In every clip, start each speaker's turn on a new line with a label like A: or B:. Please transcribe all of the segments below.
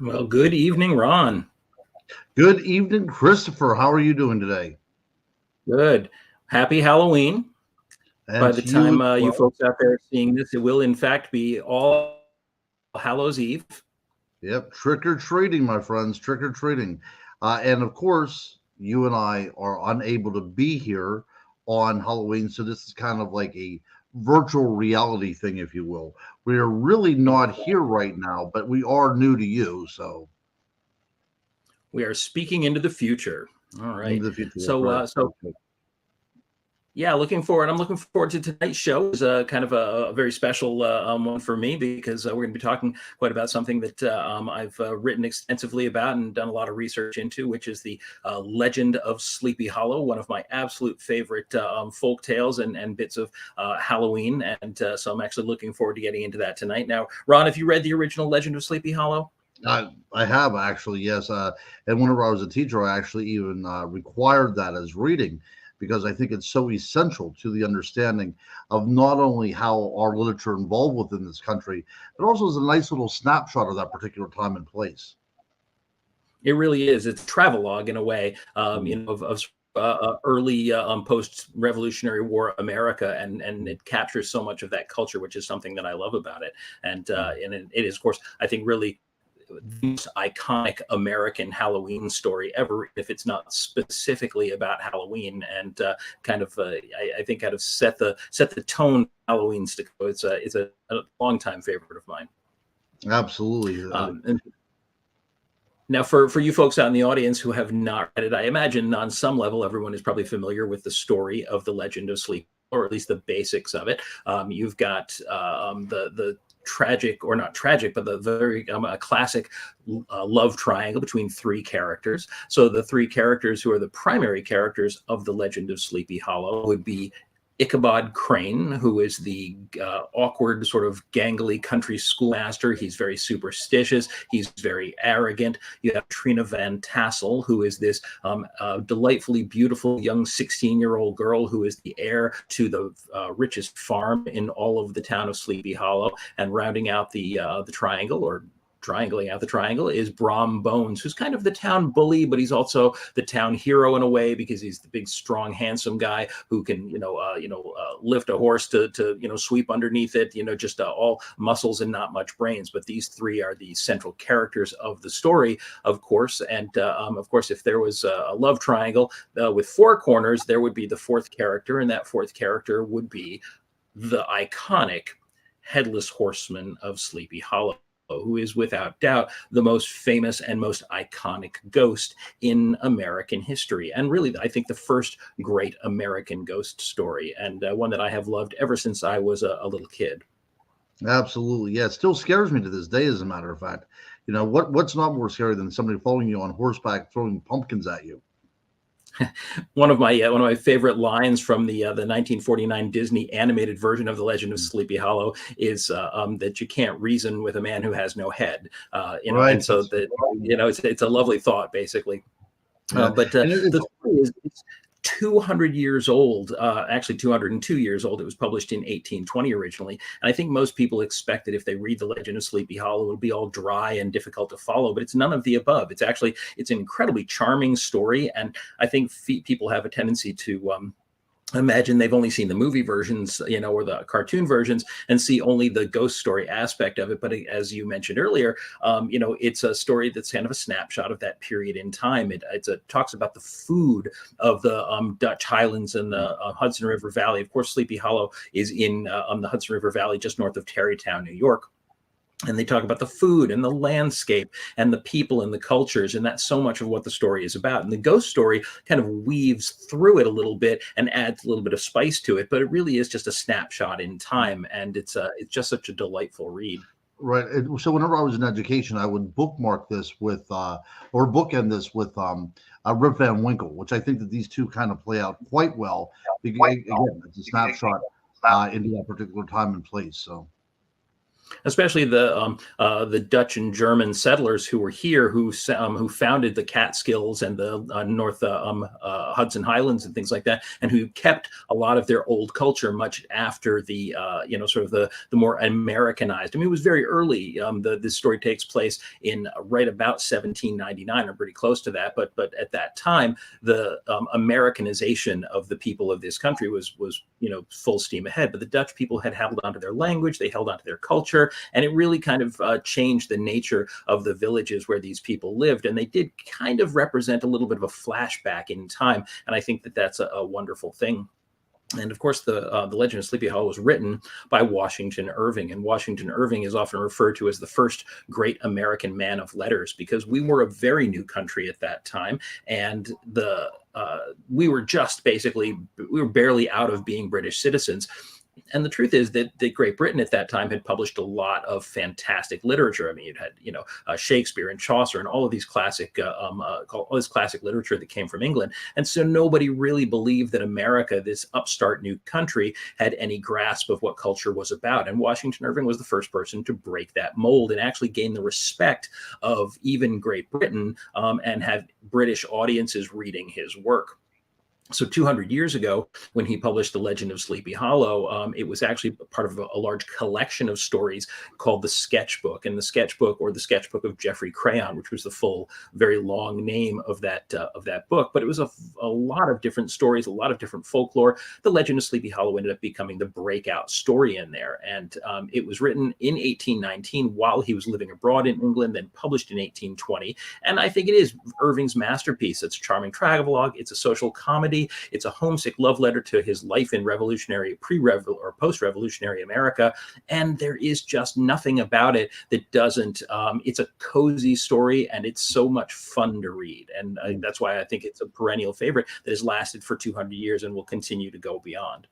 A: Well, good evening, Ron.
B: Good evening, Christopher. How are you doing today?
A: Good. Happy Halloween. By
B: And
A: the
B: to you
A: time
B: as
A: you
B: well.
A: folks out there are seeing this, it will in fact be All Hallows Eve.
B: Yep, trick or treating, my friends, trick or treating. And of course, you and I are unable to be here on Halloween. So this is kind of like a virtual reality thing, if you will. We are really not here right now, but we are new to you. So
A: We are speaking into the future. All right.
B: into the future, that's
A: So,
B: right.
A: uh, so yeah, looking forward. I'm looking forward to tonight's show. It's kind of a very special one for me because we're going to be talking quite about something that I've written extensively about and done a lot of research into, which is the legend of Sleepy Hollow, one of my absolute favorite folk tales and bits of Halloween. And so I'm actually looking forward to getting into that tonight. Now, Ron, have you read the original Legend of Sleepy Hollow?
B: I have actually, yes. And whenever I was a teacher, I actually even required that as reading because I think it's so essential to the understanding of not only how our literature evolved within this country, but also as a nice little snapshot of that particular time and place.
A: It really is. It's a travelogue in a way,
B: Mm.
A: of early post-Revolutionary War America, and it captures so much of that culture, which is something that I love about it. And it is, of course, I think, really the most iconic American Halloween story ever, if it's not specifically about Halloween, and I think kind of set the tone. Halloween's to go. It's a longtime favorite of mine.
B: Absolutely.
A: And Now, for you folks out in the audience who have not read it, I imagine on some level everyone is probably familiar with the story of the Legend of Sleep, or at least the basics of it. You've got the tragic, or not tragic, but the very a classic love triangle between three characters. So the three characters who are the primary characters of the Legend of Sleepy Hollow would be Ichabod Crane, who is the awkward, sort of gangly country schoolmaster. He's very superstitious. He's very arrogant. You have Trina Van Tassel, who is this delightfully beautiful young 16-year-old girl who is the heir to the richest farm in all of the town of Sleepy Hollow. And rounding out the triangle, or triangling out the triangle, is Brom Bones, who's kind of the town bully, but he's also the town hero in a way because he's the big, strong, handsome guy who can, lift a horse to sweep underneath it. Just all muscles and not much brains. But these three are the central characters of the story, of course. And of course, if there was a love triangle with four corners, there would be the fourth character, and that fourth character would be the iconic Headless Horseman of Sleepy Hollow, who is without doubt the most famous and most iconic ghost in American history. And really, I think the first great American ghost story, and one that I have loved ever since I was a little kid.
B: Absolutely. Yeah, it still scares me to this day, as a matter of fact. What's not more scary than somebody following you on horseback throwing pumpkins at you?
A: One of my favorite lines from the 1949 Disney animated version of The Legend of Sleepy Hollow is that you can't reason with a man who has no head.
B: Right.
A: And so that it's a lovely thought, basically.
B: Yeah.
A: But
B: And
A: the story is it's 200 years old, actually 202 years old. It was published in 1820 originally. And I think most people expect that if they read The Legend of Sleepy Hollow, it'll be all dry and difficult to follow, but it's none of the above. It's an incredibly charming story. And I think people have a tendency to imagine they've only seen the movie versions, or the cartoon versions, and see only the ghost story aspect of it. But as you mentioned earlier, it's a story that's kind of a snapshot of that period in time. It talks about the food of the Dutch Highlands and the Hudson River Valley. Of course, Sleepy Hollow is in the Hudson River Valley, just north of Tarrytown, New York. And they talk about the food and the landscape and the people and the cultures. And that's so much of what the story is about. And the ghost story kind of weaves through it a little bit and adds a little bit of spice to it. But it really is just a snapshot in time. And it's just such a delightful read.
B: right. So whenever I was in education, I would bookmark this with, or bookend this with Rip Van Winkle, which I think that these two kind of play out quite well. Because, again, it's a snapshot into that particular time and place. So.
A: Especially the Dutch and German settlers who were here, who founded the Catskills and the North Hudson Highlands and things like that, and who kept a lot of their old culture much after the sort of the more Americanized. I mean, it was very early. This story takes place in right about 1799, or pretty close to that. But at that time, the Americanization of the people of this country was full steam ahead. But the Dutch people had held onto their language, they held onto their culture, and it really kind of changed the nature of the villages where these people lived. And they did kind of represent a little bit of a flashback in time. And I think that that's a wonderful thing. And of course, the Legend of Sleepy Hollow was written by Washington Irving, and Washington Irving is often referred to as the first great American man of letters, because we were a very new country at that time, and we were barely out of being British citizens. And the truth is that Great Britain at that time had published a lot of fantastic literature. I mean, you had Shakespeare and Chaucer and all of these all this classic literature that came from England. And so nobody really believed that America, this upstart new country, had any grasp of what culture was about. And Washington Irving was the first person to break that mold and actually gain the respect of even Great Britain, and have British audiences reading his work. So 200 years ago, when he published The Legend of Sleepy Hollow, it was actually part of a large collection of stories called the Sketchbook. And the Sketchbook, or the Sketchbook of Geoffrey Crayon, which was the full, very long name of that book. But it was a lot of different stories, a lot of different folklore. The Legend of Sleepy Hollow ended up becoming the breakout story in there. And it was written in 1819 while he was living abroad in England, then published in 1820. And I think it is Irving's masterpiece. It's a charming travelogue. It's a social comedy. It's a homesick love letter to his life in revolutionary, or post-revolutionary America. And there is just nothing about it that doesn't, it's a cozy story, and it's so much fun to read. And that's why I think it's a perennial favorite that has lasted for 200 years and will continue to go beyond.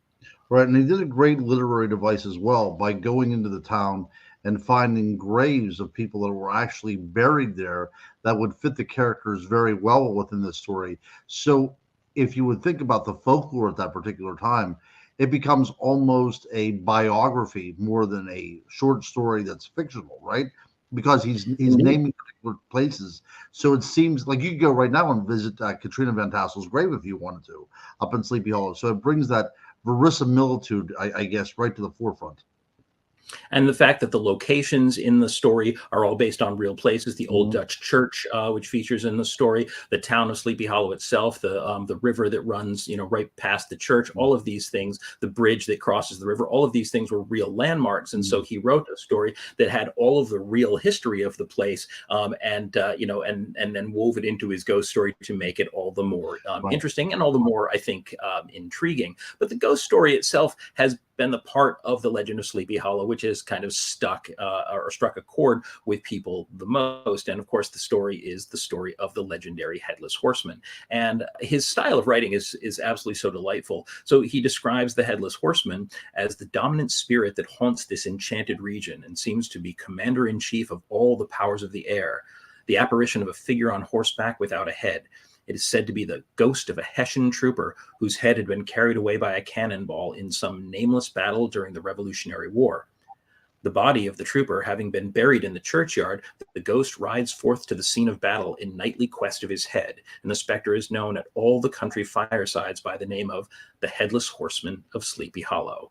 B: Right. And he did a great literary device as well by going into the town and finding graves of people that were actually buried there that would fit the characters very well within the story. So if you would think about the folklore at that particular time, it becomes almost a biography more than a short story that's fictional, right? Because he's naming particular places. So it seems like you could go right now and visit Katrina Van Tassel's grave if you wanted to, up in Sleepy Hollow. So it brings that verisimilitude, I guess, right to the forefront.
A: And the fact that the locations in the story are all based on real places, the old Dutch church, which features in the story, the town of Sleepy Hollow itself, the river that runs, right past the church, all of these things, the bridge that crosses the river, all of these things were real landmarks. And so he wrote a story that had all of the real history of the place, and then wove it into his ghost story to make it all the more interesting and all the more, I think, intriguing. But the ghost story itself has been the part of the Legend of Sleepy Hollow which has kind of struck a chord with people the most. And of course, the story is the story of the legendary Headless Horseman. And his style of writing is absolutely so delightful. So he describes the Headless Horseman as the dominant spirit that haunts this enchanted region and seems to be commander-in-chief of all the powers of the air, the apparition of a figure on horseback without a head. It is said to be the ghost of a Hessian trooper whose head had been carried away by a cannonball in some nameless battle during the Revolutionary War. The body of the trooper having been buried in the churchyard, the ghost rides forth to the scene of battle in nightly quest of his head, and the specter is known at all the country firesides by the name of the Headless Horseman of Sleepy Hollow.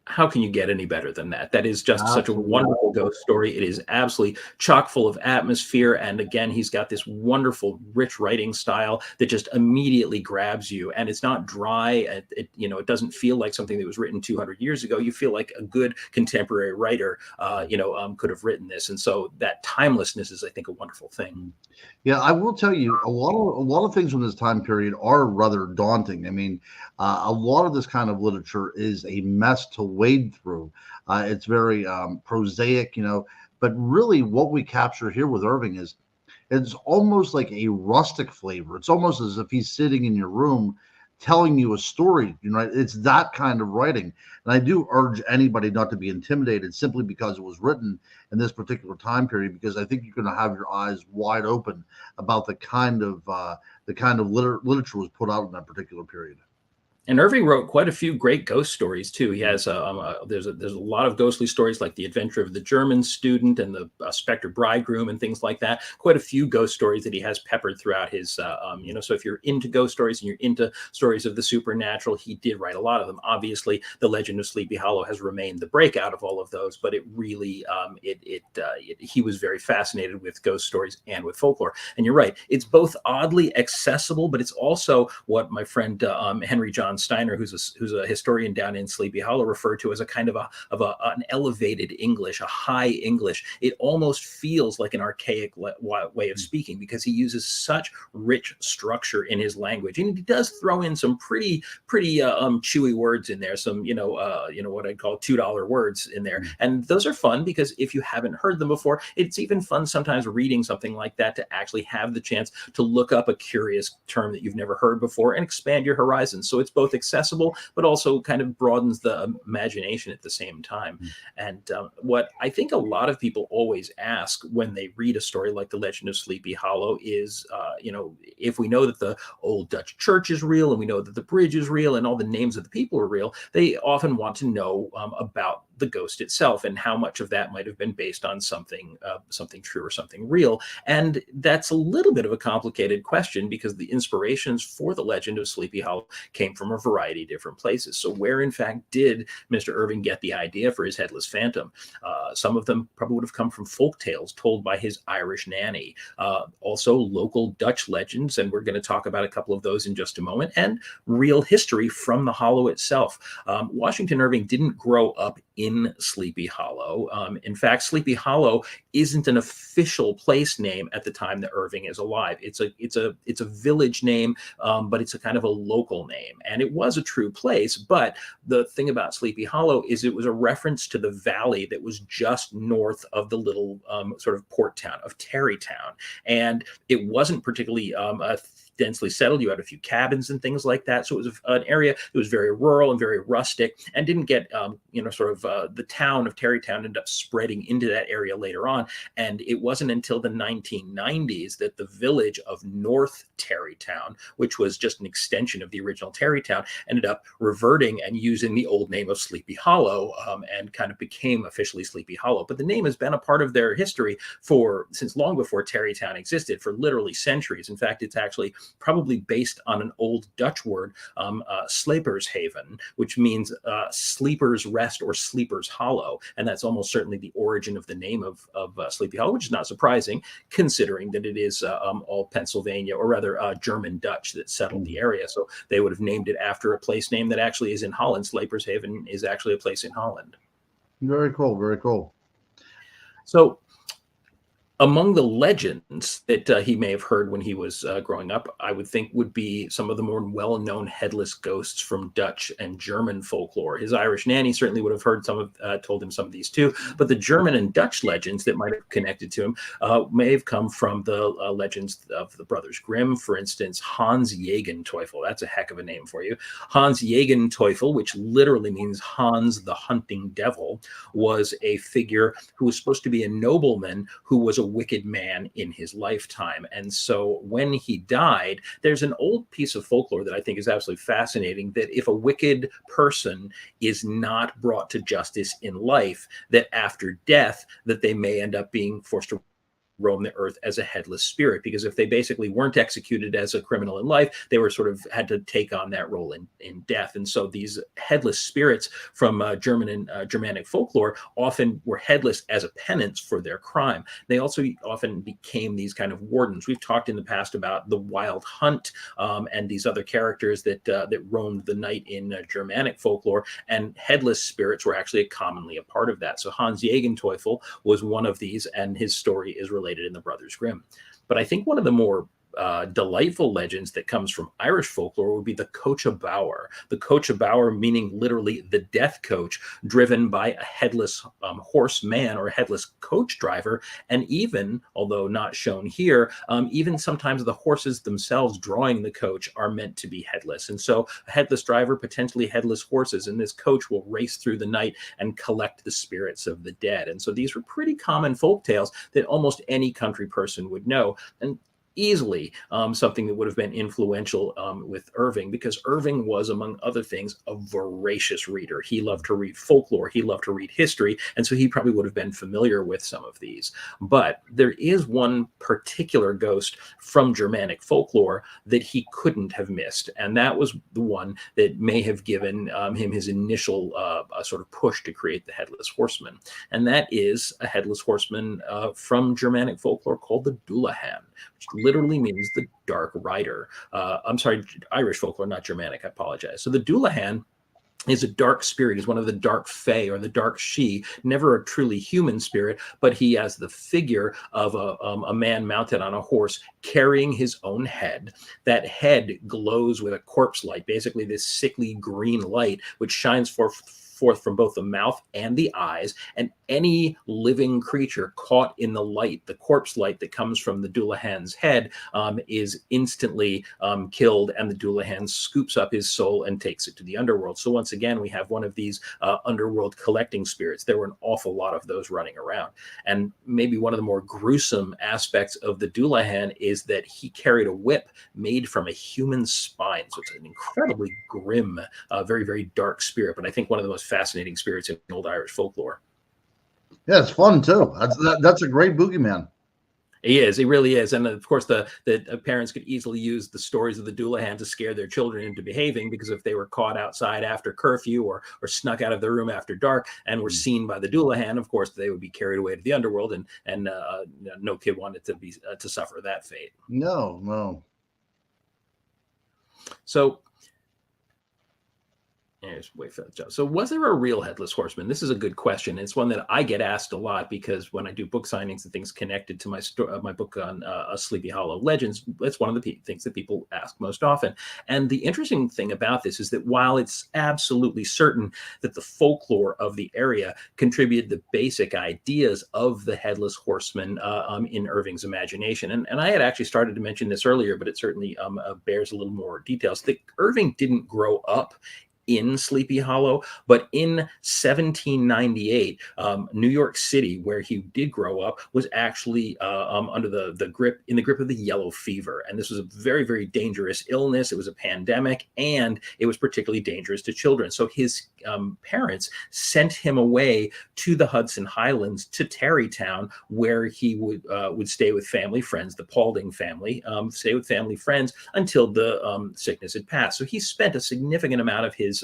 A: How can you get any better than that? That is just such a wonderful ghost story. It is absolutely chock full of atmosphere. And again, he's got this wonderful, rich writing style that just immediately grabs you. And it's not dry. It doesn't feel like something that was written 200 years ago. You feel like a good contemporary writer, could have written this. And so that timelessness is, I think, a wonderful thing.
B: Yeah, I will tell you, a lot of things from this time period are rather daunting. I mean, a lot of this kind of literature is a mess to wade through. It's very prosaic, but really what we capture here with Irving is it's almost like a rustic flavor. It's almost as if he's sitting in your room telling you a story, right? It's that kind of writing. And I do urge anybody not to be intimidated simply because it was written in this particular time period, because I think you're going to have your eyes wide open about the kind of literature was put out in that particular period.
A: And Irving wrote quite a few great ghost stories too. He has there's a lot of ghostly stories like The Adventure of the German Student and the Spectre Bridegroom and things like that. Quite a few ghost stories that he has peppered throughout his So if you're into ghost stories and you're into stories of the supernatural, he did write a lot of them. Obviously, The Legend of Sleepy Hollow has remained the breakout of all of those, but it really he was very fascinated with ghost stories and with folklore. And you're right, it's both oddly accessible, but it's also what my friend Henry John Steiner, who's a historian down in Sleepy Hollow, referred to as a kind of an elevated English, a high English. It almost feels like an archaic way of speaking because he uses such rich structure in his language, and he does throw in some pretty chewy words in there. Some what I'd call $2 words in there, and those are fun because if you haven't heard them before, it's even fun sometimes reading something like that to actually have the chance to look up a curious term that you've never heard before and expand your horizons. So it's both accessible, but also kind of broadens the imagination at the same time. And what I think a lot of people always ask when they read a story like The Legend of Sleepy Hollow is, if we know that the old Dutch church is real and we know that the bridge is real and all the names of the people are real, they often want to know about the ghost itself and how much of that might have been based on something true or something real. And that's a little bit of a complicated question because the inspirations for The Legend of Sleepy Hollow came from a variety of different places. So where in fact did Mr. Irving get the idea for his headless phantom? Some of them probably would have come from folk tales told by his Irish nanny, also local Dutch legends, and we're going to talk about a couple of those in just a moment, and real history from the Hollow itself. Washington Irving didn't grow up in Sleepy Hollow. In fact, Sleepy Hollow isn't an official place name at the time that Irving is alive. It's a village name, but it's a kind of a local name, and it was a true place. But the thing about Sleepy Hollow is it was a reference to the valley that was just north of the little sort of port town of Tarrytown, and it wasn't particularly densely settled. You had a few cabins and things like that. So it was an area that was very rural and very rustic and didn't get, the town of Tarrytown ended up spreading into that area later on. And it wasn't until the 1990s that the village of North Tarrytown, which was just an extension of the original Tarrytown, ended up reverting and using the old name of Sleepy Hollow and kind of became officially Sleepy Hollow. But the name has been a part of their history since long before Tarrytown existed, for literally centuries. In fact, it's actually probably based on an old Dutch word, Slapershaven, which means sleeper's rest or sleeper's hollow. And that's almost certainly the origin of the name of Sleepy Hollow, which is not surprising considering that it is all Pennsylvania, or rather German Dutch, that settled the area. So they would have named it after a place name that actually is in Holland. Slapershaven is actually a place in Holland.
B: Very cool. Very cool.
A: So among the legends that he may have heard when he was growing up, I would think would be some of the more well-known headless ghosts from Dutch and German folklore. His Irish nanny certainly would have heard told him some of these too, but the German and Dutch legends that might have connected to him may have come from the legends of the Brothers Grimm. For instance, Hans Jägenteufel, that's a heck of a name for you. Hans Jägenteufel, which literally means Hans the Hunting Devil, was a figure who was supposed to be a nobleman who was a wicked man in his lifetime. And so when he died, there's an old piece of folklore that I think is absolutely fascinating, that if a wicked person is not brought to justice in life, that after death, that they may end up being forced to roam the earth as a headless spirit, because if they basically weren't executed as a criminal in life, they were sort of had to take on that role in death. And so these headless spirits from German and Germanic folklore often were headless as a penance for their crime. They also often became these kind of wardens. We've talked in the past about the Wild Hunt and these other characters that roamed the night in Germanic folklore, and headless spirits were actually commonly a part of that. So Hans Jägenteufel was one of these, and his story is related in the Brothers Grimm. But I think one of the more delightful legends that comes from Irish folklore would be the Coach of Bower. The Coach of Bower meaning literally the death coach, driven by a headless horseman or a headless coach driver. And even, although not shown here, even sometimes the horses themselves drawing the coach are meant to be headless. And so a headless driver, potentially headless horses, and this coach will race through the night and collect the spirits of the dead. And so these were pretty common folk tales that almost any country person would know. And easily something that would have been influential with Irving, because Irving was, among other things, a voracious reader. He loved to read folklore, he loved to read history, and so he probably would have been familiar with some of these. But there is one particular ghost from Germanic folklore that he couldn't have missed, and that was the one that may have given him his initial sort of push to create the Headless Horseman, and that is a Headless Horseman from Germanic folklore called the Dullahan, which literally means the dark rider. I'm sorry, Irish folklore, not Germanic, I apologize. So the Dullahan is a dark spirit. He's one of the dark fae, or the dark she, never a truly human spirit, but he has the figure of a man mounted on a horse carrying his own head. That head glows with a corpse light, basically this sickly green light, which shines forth from both the mouth and the eyes, and any living creature caught in the light, the corpse light that comes from the Dullahan's head, is instantly killed, and the Dullahan scoops up his soul and takes it to the underworld. So once again, we have one of these underworld collecting spirits. There were an awful lot of those running around. And maybe one of the more gruesome aspects of the Dullahan is that he carried a whip made from a human spine. So it's an incredibly grim, very, very dark spirit, but I think one of the most fascinating spirits in old Irish folklore.
B: Yeah, it's fun too. That's a great boogeyman.
A: He really is. And of course, the parents could easily use the stories of the Dullahan to scare their children into behaving, because if they were caught outside after curfew or snuck out of their room after dark and were seen by the Dullahan, of course, they would be carried away to the underworld, and no kid wanted to suffer that fate.
B: No.
A: So wait for that job. So was there a real Headless Horseman? This is a good question. It's one that I get asked a lot, because when I do book signings and things connected to my book on Sleepy Hollow Legends, it's one of the things that people ask most often. And the interesting thing about this is that while it's absolutely certain that the folklore of the area contributed the basic ideas of the Headless Horseman in Irving's imagination, and I had actually started to mention this earlier, but it certainly bears a little more details, that Irving didn't grow up in Sleepy Hollow, but in 1798, New York City, where he did grow up, was actually under the grip of the yellow fever, and this was a very, very dangerous illness. It was a pandemic, and it was particularly dangerous to children. So his parents sent him away to the Hudson Highlands, to Tarrytown, where he would stay with family friends, the Paulding family, stay with family friends until the sickness had passed. So he spent a significant amount of his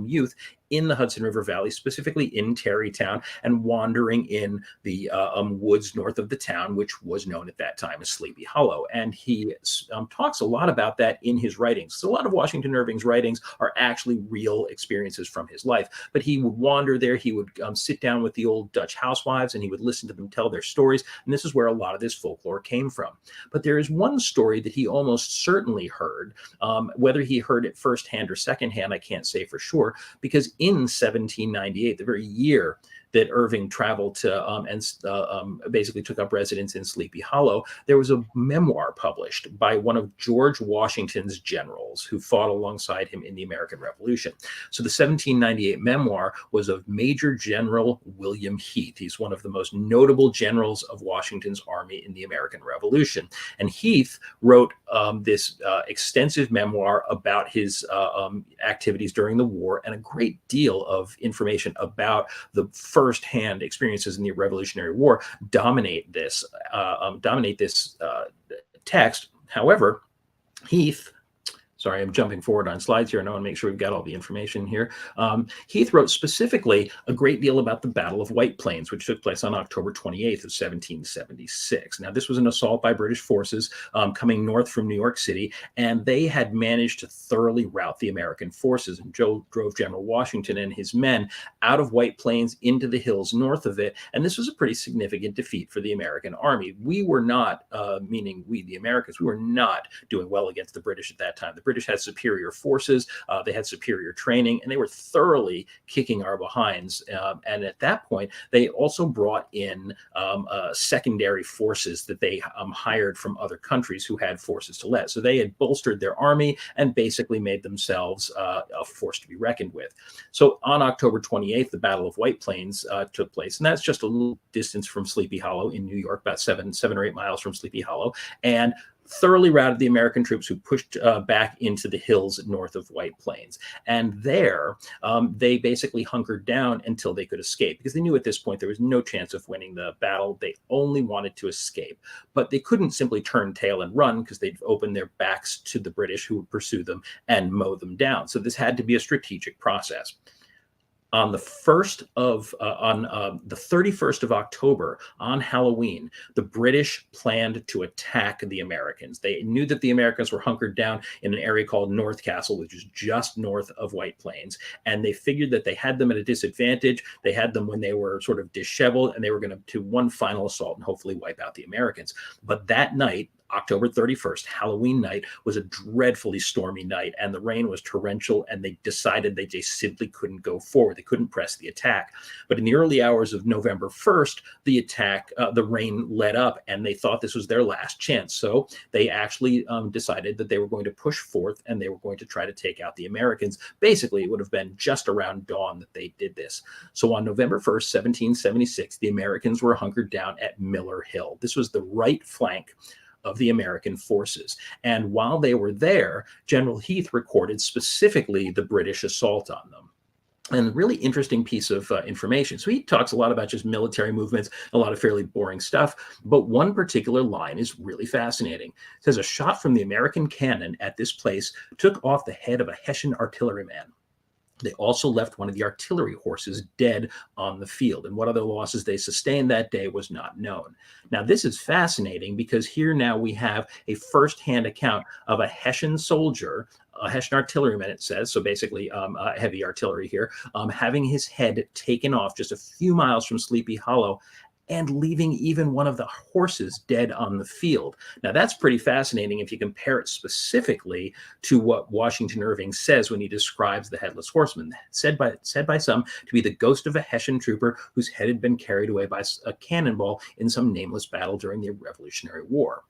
A: youth in the Hudson River Valley, specifically in Tarrytown, and wandering in the woods north of the town, which was known at that time as Sleepy Hollow. And he talks a lot about that in his writings. So a lot of Washington Irving's writings are actually real experiences from his life. But he would wander there. He would sit down with the old Dutch housewives, and he would listen to them tell their stories. And this is where a lot of this folklore came from. But there is one story that he almost certainly heard. Whether he heard it firsthand or secondhand, I can't say for sure, because in 1798, the very year that Irving traveled to and basically took up residence in Sleepy Hollow, there was a memoir published by one of George Washington's generals who fought alongside him in the American Revolution. So the 1798 memoir was of Major General William Heath. He's one of the most notable generals of Washington's army in the American Revolution. And Heath wrote this extensive memoir about his activities during the war, and a great deal of information about the first-hand experiences in the Revolutionary War dominate this text. However, Heath, sorry, I'm jumping forward on slides here, and I want to make sure we've got all the information here. Heath wrote specifically a great deal about the Battle of White Plains, which took place on October 28th of 1776. Now, this was an assault by British forces coming north from New York City, and they had managed to thoroughly rout the American forces and drove General Washington and his men out of White Plains into the hills north of it. And this was a pretty significant defeat for the American army. We were not, meaning we, the Americans, we were not doing well against the British at that time. The British had superior forces, they had superior training, and they were thoroughly kicking our behinds. And at that point, they also brought in secondary forces that they hired from other countries who had forces to let. So they had bolstered their army and basically made themselves a force to be reckoned with. So on October 28th, the Battle of White Plains took place, and that's just a little distance from Sleepy Hollow in New York, about seven or 8 miles from Sleepy Hollow. And thoroughly routed the American troops who pushed back into the hills north of White Plains. And there, they basically hunkered down until they could escape, because they knew at this point there was no chance of winning the battle. They only wanted to escape. But they couldn't simply turn tail and run, because they'd open their backs to the British, who would pursue them and mow them down. So this had to be a strategic process. On the 31st of October, on Halloween, the British planned to attack the Americans. They knew that the Americans were hunkered down in an area called North Castle, which is just north of White Plains. And they figured that they had them at a disadvantage. They had them when they were sort of disheveled, and they were going to do one final assault and hopefully wipe out the Americans. But that night, October 31st, Halloween night, was a dreadfully stormy night, and the rain was torrential, and they decided they just simply couldn't go forward. They couldn't press the attack. But in the early hours of November 1st, the rain let up, and they thought this was their last chance. So they actually decided that they were going to push forth, and they were going to try to take out the Americans. Basically, it would have been just around dawn that they did this. So on November 1st, 1776, the Americans were hunkered down at Miller Hill. This was the right flank of the American forces. And while they were there, General Heath recorded specifically the British assault on them. And a really interesting piece of information. So he talks a lot about just military movements, a lot of fairly boring stuff. But one particular line is really fascinating. It says, a shot from the American cannon at this place took off the head of a Hessian artilleryman. They also left one of the artillery horses dead on the field, and what other losses they sustained that day was not known. Now, this is fascinating, because here now we have a first-hand account of a Hessian soldier, a Hessian artilleryman, it says, so basically heavy artillery here, having his head taken off just a few miles from Sleepy Hollow, and leaving even one of the horses dead on the field. Now, that's pretty fascinating if you compare it specifically to what Washington Irving says when he describes the Headless Horseman, said by some to be the ghost of a Hessian trooper whose head had been carried away by a cannonball in some nameless battle during the Revolutionary War.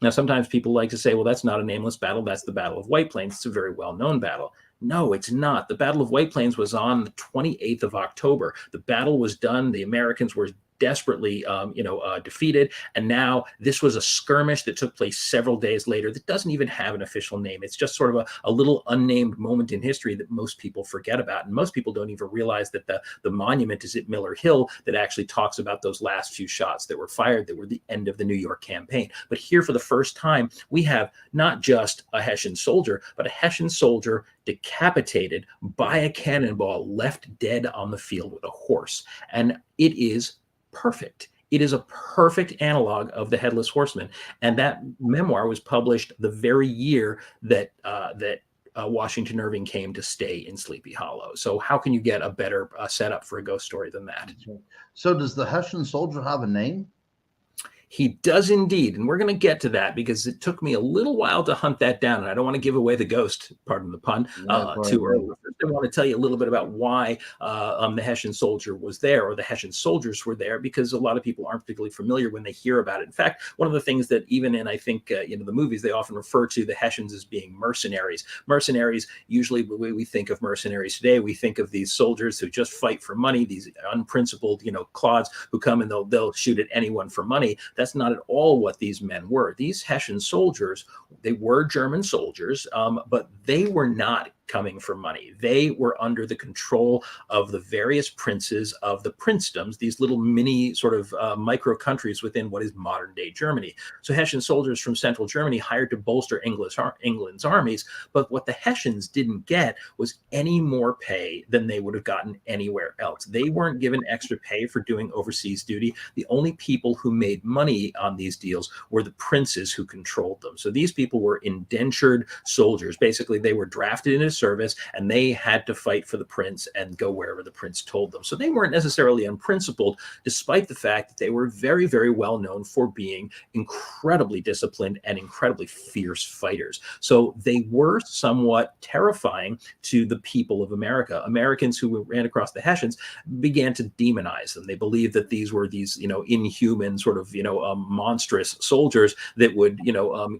A: Now, sometimes people like to say, well, that's not a nameless battle. That's the Battle of White Plains. It's a very well-known battle. No, it's not. The Battle of White Plains was on the 28th of October. The battle was done. The Americans were desperately defeated, and now this was a skirmish that took place several days later that doesn't even have an official name. It's just sort of a little unnamed moment in history that most people forget about, and most people don't even realize that the monument is at Miller Hill that actually talks about those last few shots that were fired that were the end of the New York campaign. But here, for the first time, we have not just a Hessian soldier, but a Hessian soldier decapitated by a cannonball, left dead on the field with a horse. And it is perfect. It is a perfect analog of the Headless Horseman, and that memoir was published the very year that Washington Irving came to stay in Sleepy Hollow. So how can you get a better setup for a ghost story than that?
B: So does the Hessian soldier have a name?
A: He does indeed, and we're going to get to that because it took me a little while to hunt that down, and I don't want to give away the ghost, pardon the pun, too early. I want to tell you a little bit about why the Hessian soldier was there, or the Hessian soldiers were there, because a lot of people aren't particularly familiar when they hear about it. In fact, one of the things that even in, I think, the movies, they often refer to the Hessians as being mercenaries. Mercenaries, usually the way we think of mercenaries today, we think of these soldiers who just fight for money, these unprincipled, clods who come and they'll shoot at anyone for money. That's not at all what these men were. These Hessian soldiers, they were German soldiers, but they were not coming for money. They were under the control of the various princes of the princedoms, these little mini sort of micro countries within what is modern day Germany. So Hessian soldiers from central Germany hired to bolster England's armies, but what the Hessians didn't get was any more pay than they would have gotten anywhere else. They weren't given extra pay for doing overseas duty. The only people who made money on these deals were the princes who controlled them. So these people were indentured soldiers. Basically, they were drafted into service, and they had to fight for the prince and go wherever the prince told them. So they weren't necessarily unprincipled, despite the fact that they were very, very well known for being incredibly disciplined and incredibly fierce fighters. So they were somewhat terrifying to the people of America. Americans who ran across the Hessians began to demonize them. They believed that these were these, inhuman sort of, monstrous soldiers that would,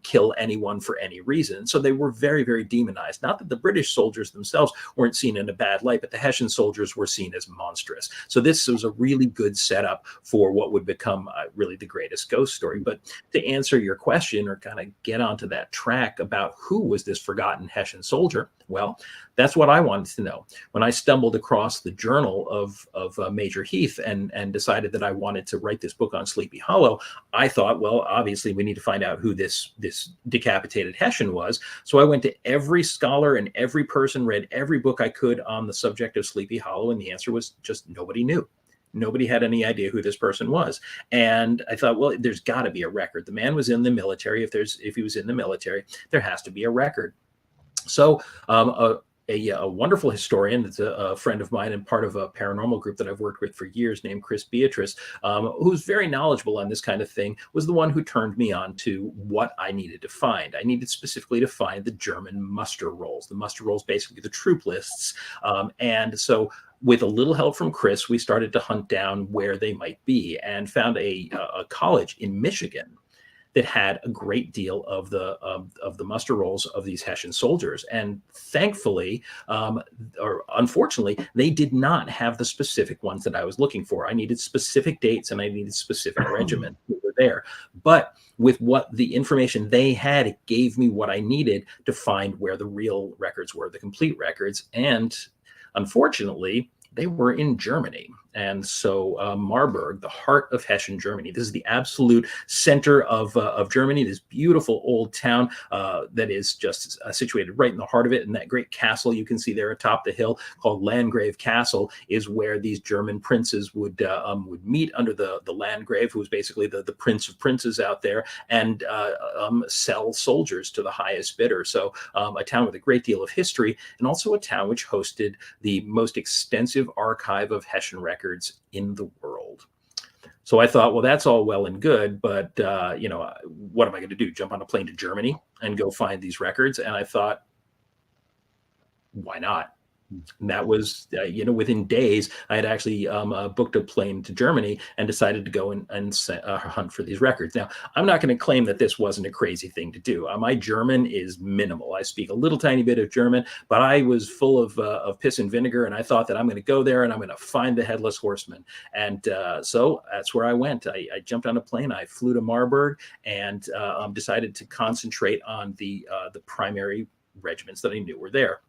A: kill anyone for any reason. So they were very, very demonized. Not that the British British soldiers themselves weren't seen in a bad light, but the Hessian soldiers were seen as monstrous. So this was a really good setup for what would become really the greatest ghost story. But to answer your question, or kind of get onto that track about who was this forgotten Hessian soldier, well, that's what I wanted to know. When I stumbled across the journal of Major Heath and decided that I wanted to write this book on Sleepy Hollow, I thought, well, obviously we need to find out who this decapitated Hessian was. So I went to every scholar and every person, read every book I could on the subject of Sleepy Hollow, and the answer was just nobody knew. Nobody had any idea who this person was. And I thought, well, there's got to be a record. The man was in the military. If he was in the military, there has to be a record. So a wonderful historian that's a friend of mine and part of a paranormal group that I've worked with for years named Chris Beatrice, who's very knowledgeable on this kind of thing, was the one who turned me on to what I needed to find. I needed specifically to find the German muster rolls. The muster rolls, basically the troop lists. And so with a little help from Chris, we started to hunt down where they might be and found a college in Michigan that had a great deal of the muster rolls of these Hessian soldiers. And thankfully, or unfortunately, they did not have the specific ones that I was looking for. I needed specific dates and I needed specific regiments that were there. But with what the information they had, it gave me what I needed to find where the real records were, the complete records. And unfortunately, they were in Germany. And so Marburg, the heart of Hessian Germany, this is the absolute center of Germany, this beautiful old town that is just situated right in the heart of it. And that great castle you can see there atop the hill called Landgrave Castle is where these German princes would meet under the Landgrave, who was basically the prince of princes out there, and sell soldiers to the highest bidder. So a town with a great deal of history, and also a town which hosted the most extensive archive of Hessian records in the world. So I thought, well, that's all well and good, but what am I going to do? Jump on a plane to Germany and go find these records? And I thought, why not? And that was, within days, I had actually booked a plane to Germany and decided to go and hunt for these records. Now, I'm not going to claim that this wasn't a crazy thing to do. My German is minimal. I speak a little tiny bit of German, but I was full of piss and vinegar, and I thought that I'm going to go there and I'm going to find the Headless Horseman. And so that's where I went. I jumped on a plane. I flew to Marburg and decided to concentrate on the primary regiments that I knew were there.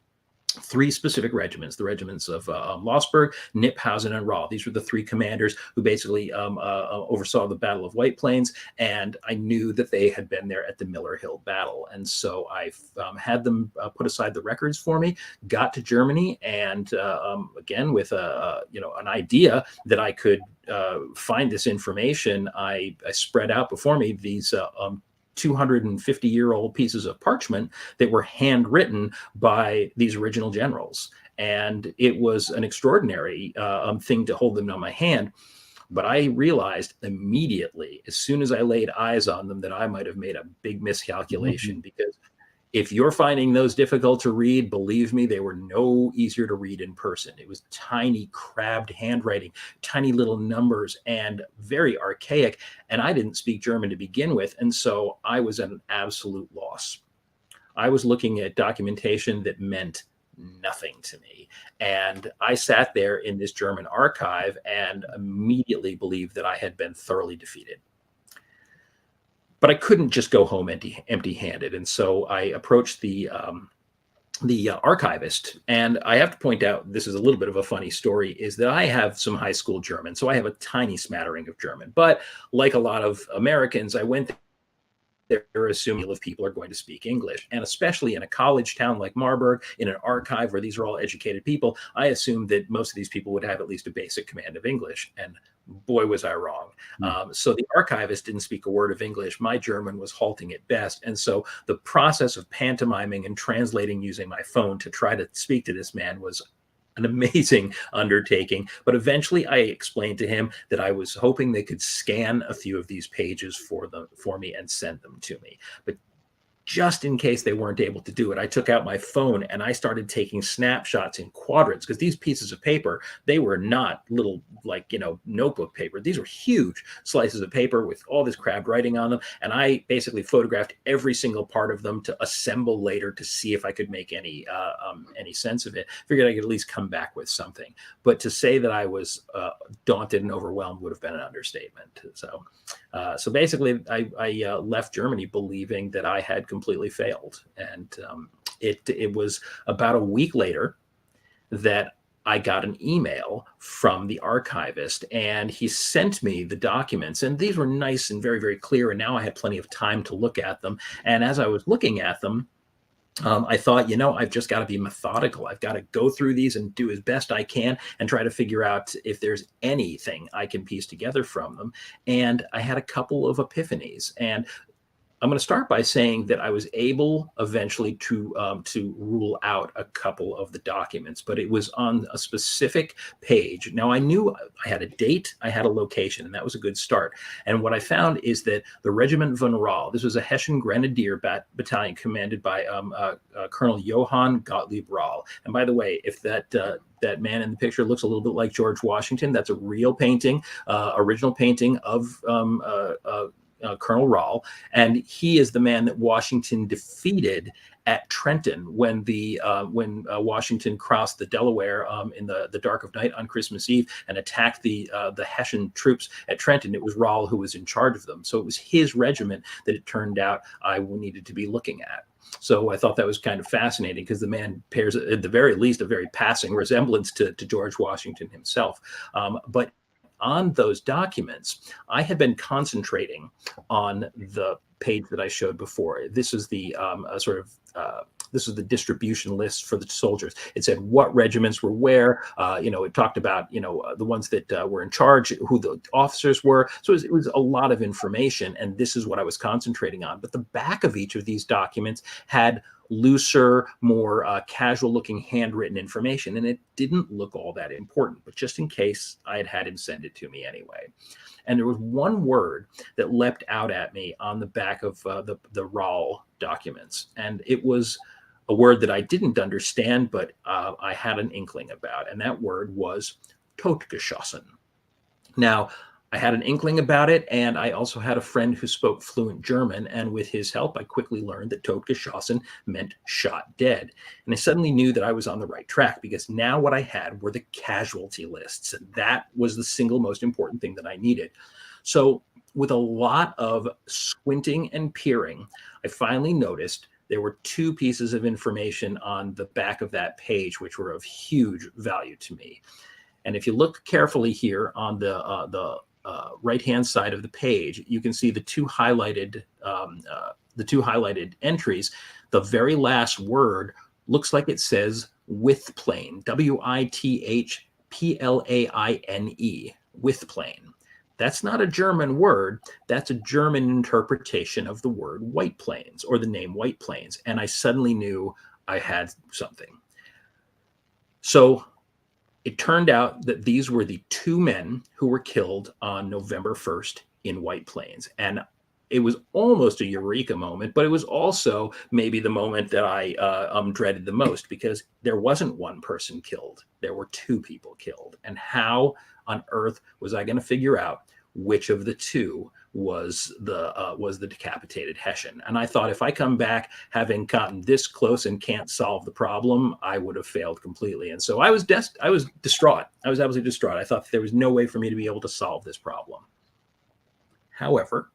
A: 3 specific regiments, the regiments of Lossberg, Kniphausen, and Rahl. These were the 3 commanders who basically oversaw the Battle of White Plains, and I knew that they had been there at the Miller Hill battle. And so I had them put aside the records for me, got to Germany, and again, with an idea that I could find this information, I spread out before me these 250-year-old pieces of parchment that were handwritten by these original generals. And it was an extraordinary thing to hold them on my hand. But I realized immediately, as soon as I laid eyes on them, that I might have made a big miscalculation, because if you're finding those difficult to read, believe me, they were no easier to read in person. It was tiny, crabbed handwriting, tiny little numbers, and very archaic. And I didn't speak German to begin with. And so I was at an absolute loss. I was looking at documentation that meant nothing to me. And I sat there in this German archive and immediately believed that I had been thoroughly defeated. But I couldn't just go home empty-handed, and so I approached the archivist. And I have to point out, this is a little bit of a funny story, is that I have some high school German, so I have a tiny smattering of German. But like a lot of Americans, I went there assuming if people are going to speak English. And especially in a college town like Marburg, in an archive where these are all educated people, I assumed that most of these people would have at least a basic command of English. And boy, was I wrong. So the archivist didn't speak a word of English. My German was halting at best. And so the process of pantomiming and translating using my phone to try to speak to this man was an amazing undertaking. But eventually I explained to him that I was hoping they could scan a few of these pages for me and send them to me. But just in case they weren't able to do it, I took out my phone and I started taking snapshots in quadrants, because these pieces of paper, they were not little, like, notebook paper. These were huge slices of paper with all this crabbed writing on them. And I basically photographed every single part of them to assemble later to see if I could make any sense of it. Figured I could at least come back with something. But to say that I was daunted and overwhelmed would have been an understatement. So basically, I left Germany believing that I had completely failed. And it was about a week later that I got an email from the archivist, and he sent me the documents. And these were nice and very, very clear. And now I had plenty of time to look at them. And as I was looking at them, I thought, I've just got to be methodical. I've got to go through these and do as best I can and try to figure out if there's anything I can piece together from them. And I had a couple of epiphanies. And I'm going to start by saying that I was able eventually to rule out a couple of the documents, but it was on a specific page. Now, I knew I had a date, I had a location, and that was a good start. And what I found is that the Regiment von Rahl, this was a Hessian Grenadier battalion commanded by Colonel Johann Gottlieb Rahl. And by the way, if that man in the picture looks a little bit like George Washington, that's a real painting, original painting of Colonel Rahl, and he is the man that Washington defeated at Trenton when Washington crossed the Delaware in the dark of night on Christmas Eve and attacked the Hessian troops at Trenton. It was Rahl who was in charge of them, so it was his regiment that it turned out I needed to be looking at. So I thought that was kind of fascinating, because the man bears, at the very least, a very passing resemblance to George Washington himself. But on those documents, I had been concentrating on the page that I showed before. This is the this is the distribution list for the soldiers. It said what regiments were where. It talked about the ones that were in charge, who the officers were. So it was a lot of information, and this is what I was concentrating on. But the back of each of these documents had looser, more casual-looking handwritten information, and it didn't look all that important. But just in case, I had him send it to me anyway. And there was one word that leapt out at me on the back of the Rahl documents, and it was a word that I didn't understand, but I had an inkling about, and that word was totgeschossen. Now, I had an inkling about it, and I also had a friend who spoke fluent German, and with his help, I quickly learned that totgeschossen meant shot dead. And I suddenly knew that I was on the right track, because now what I had were the casualty lists, and that was the single most important thing that I needed. So with a lot of squinting and peering, I finally noticed there were two pieces of information on the back of that page, which were of huge value to me. And if you look carefully here on the right-hand side of the page, you can see the two highlighted entries. The very last word looks like it says withplane, Withplaine, withplane. That's not a German word. That's a German interpretation of the word White Plains, or the name White Plains. And I suddenly knew I had something. So it turned out that these were the two men who were killed on November 1st in White Plains. And it was almost a eureka moment, but it was also maybe the moment that I dreaded the most, because there wasn't one person killed. There were two people killed. And how on earth was I going to figure out which of the two was the decapitated Hessian? And I thought, if I come back having gotten this close and can't solve the problem, I would have failed completely. And so I was distraught. I was absolutely distraught. I thought there was no way for me to be able to solve this problem. However,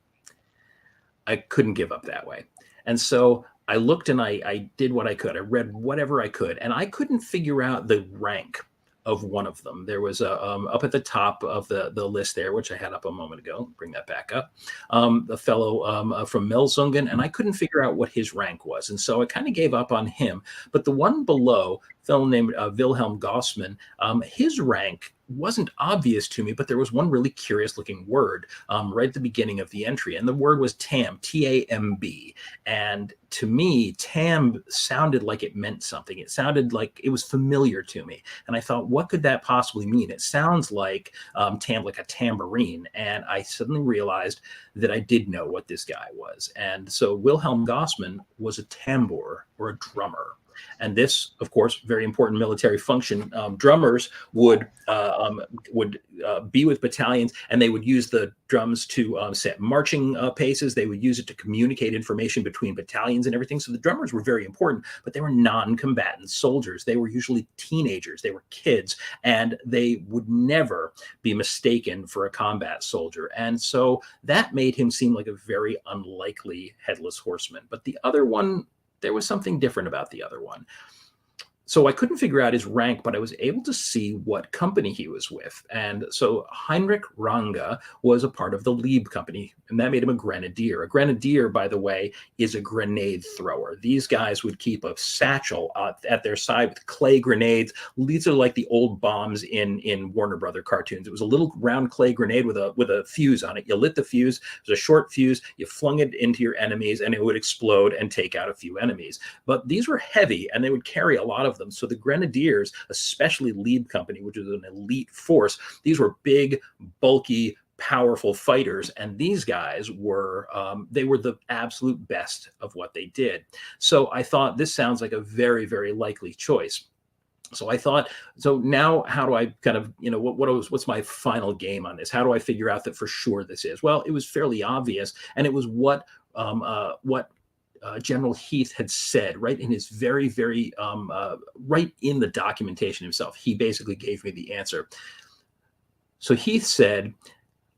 A: I couldn't give up that way. And so I looked and I did what I could. I read whatever I could, and I couldn't figure out the rank of one of them. There was up at the top of the list there, which I had up a moment ago, bring that back up, a fellow from Melsungen, and I couldn't figure out what his rank was. And so I kind of gave up on him. But the one below, a fellow named Wilhelm Gossman, his rank wasn't obvious to me, but there was one really curious looking word right at the beginning of the entry. And the word was TAMB, T-A-M-B. And to me, TAMB sounded like it meant something. It sounded like it was familiar to me. And I thought, what could that possibly mean? It sounds like TAMB, like a tambourine. And I suddenly realized that I did know what this guy was. And so Wilhelm Gossman was a tambour, or a drummer. And this, of course, very important military function. Drummers would be with battalions, and they would use the drums to set marching paces. They would use it to communicate information between battalions and everything. So the drummers were very important, but they were non-combatant soldiers. They were usually teenagers. They were kids, and they would never be mistaken for a combat soldier. And so that made him seem like a very unlikely Headless Horseman. But the other one, there was something different about the other one. So I couldn't figure out his rank, but I was able to see what company he was with. And so Heinrich Range was a part of the Lieb company, and that made him a grenadier. A grenadier, by the way, is a grenade thrower. These guys would keep a satchel at their side with clay grenades. These are like the old bombs in Warner Brother cartoons. It was a little round clay grenade with a fuse on it. You lit the fuse. It was a short fuse. You flung it into your enemies, and it would explode and take out a few enemies. But these were heavy, and they would carry a lot of them. So the grenadiers, especially Lieb Company, which is an elite force, these were big, bulky, powerful fighters, and these guys were they were the absolute best of what they did. So I thought, this sounds like a very, very likely choice. So I thought, so now how do I kind of, what's my final game on this? How do I figure out that for sure this is? Well, it was fairly obvious, and it was what General Heath had said right in his very, very, right in the documentation himself. He basically gave me the answer. So Heath said,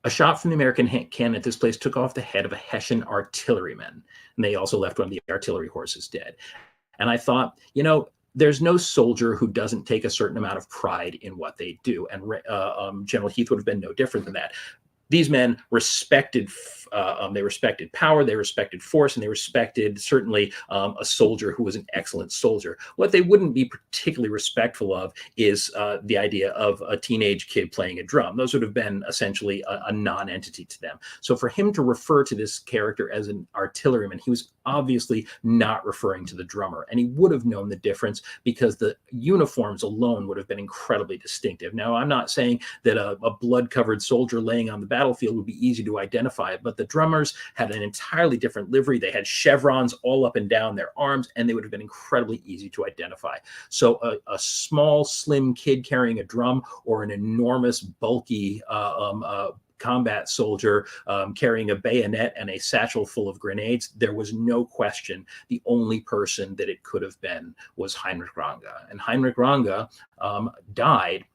A: a shot from the American cannon at this place took off the head of a Hessian artilleryman. And they also left one of the artillery horses dead. And I thought, there's no soldier who doesn't take a certain amount of pride in what they do. And General Heath would have been no different than that. These men respected, they respected power, they respected force, and they respected certainly a soldier who was an excellent soldier. What they wouldn't be particularly respectful of is the idea of a teenage kid playing a drum. Those would have been essentially a non-entity to them. So for him to refer to this character as an artilleryman, he was obviously not referring to the drummer, and he would have known the difference because the uniforms alone would have been incredibly distinctive. Now, I'm not saying that a blood-covered soldier laying on the battlefield would be easy to identify, but the drummers had an entirely different livery. They had chevrons all up and down their arms, and they would have been incredibly easy to identify. So a small, slim kid carrying a drum, or an enormous, bulky combat soldier carrying a bayonet and a satchel full of grenades, there was no question the only person that it could have been was Heinrich Range. And Heinrich Range died